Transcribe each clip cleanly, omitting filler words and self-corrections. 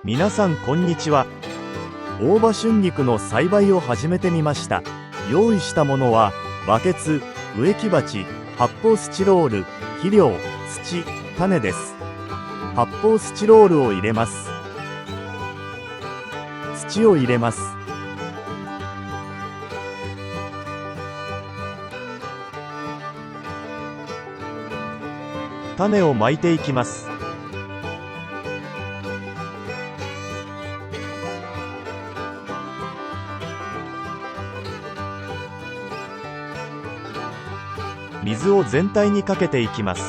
皆さんこんにちは。大葉春菊の栽培を始めてみました。用意したものはバケツ、植木鉢、発泡スチロール、肥料、土、種です。発泡スチロールを入れます。土を入れます。種をまいていきます。水を全体にかけていきます。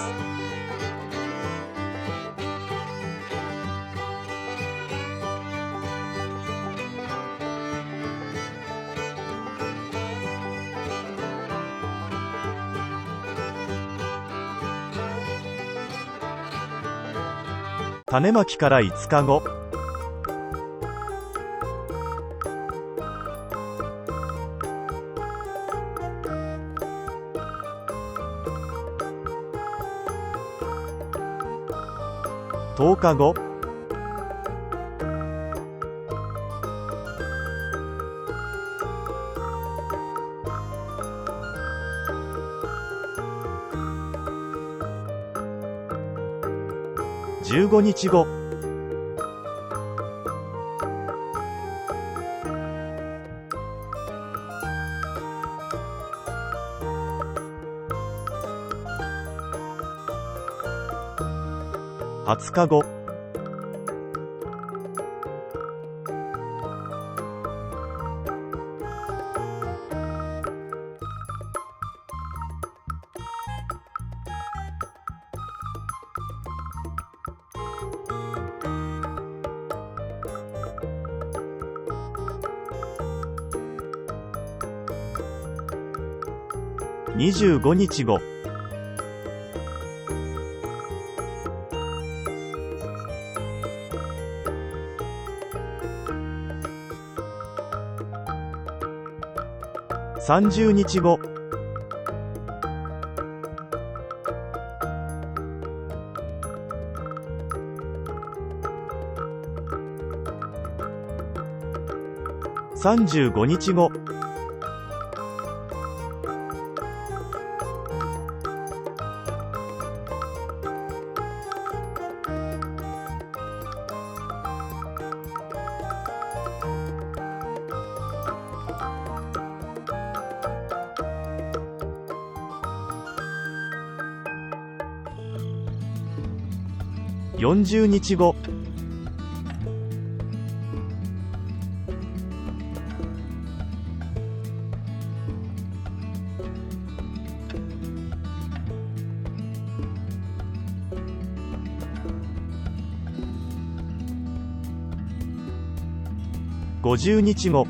種まきから5日後。10日後。15日後。20日後。25日後。30日後。35日後。40日後。50日後。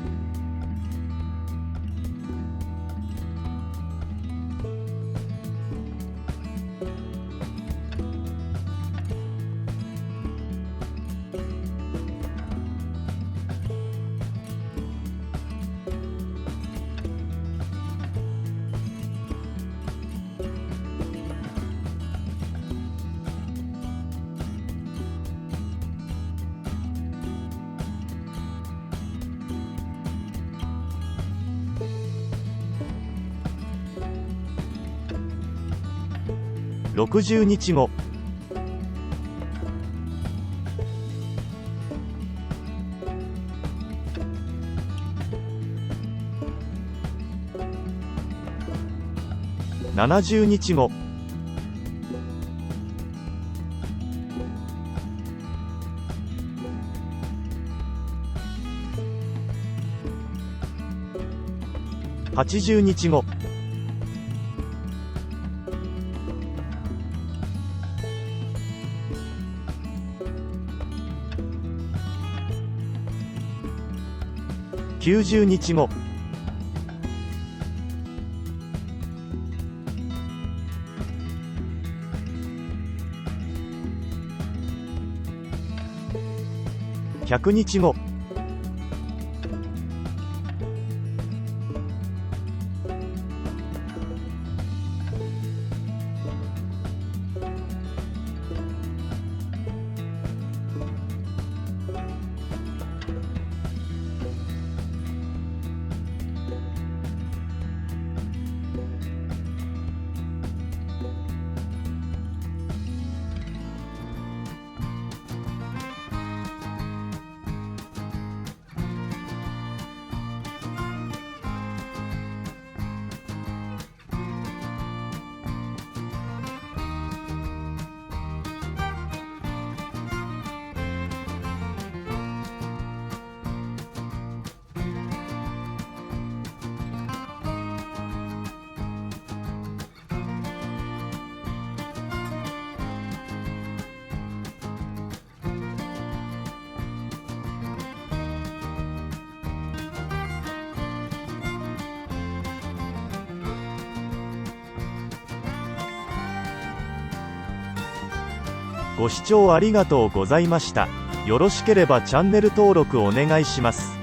60日後。70日後。80日後。90日後。100日後。ご視聴ありがとうございました。よろしければチャンネル登録お願いします。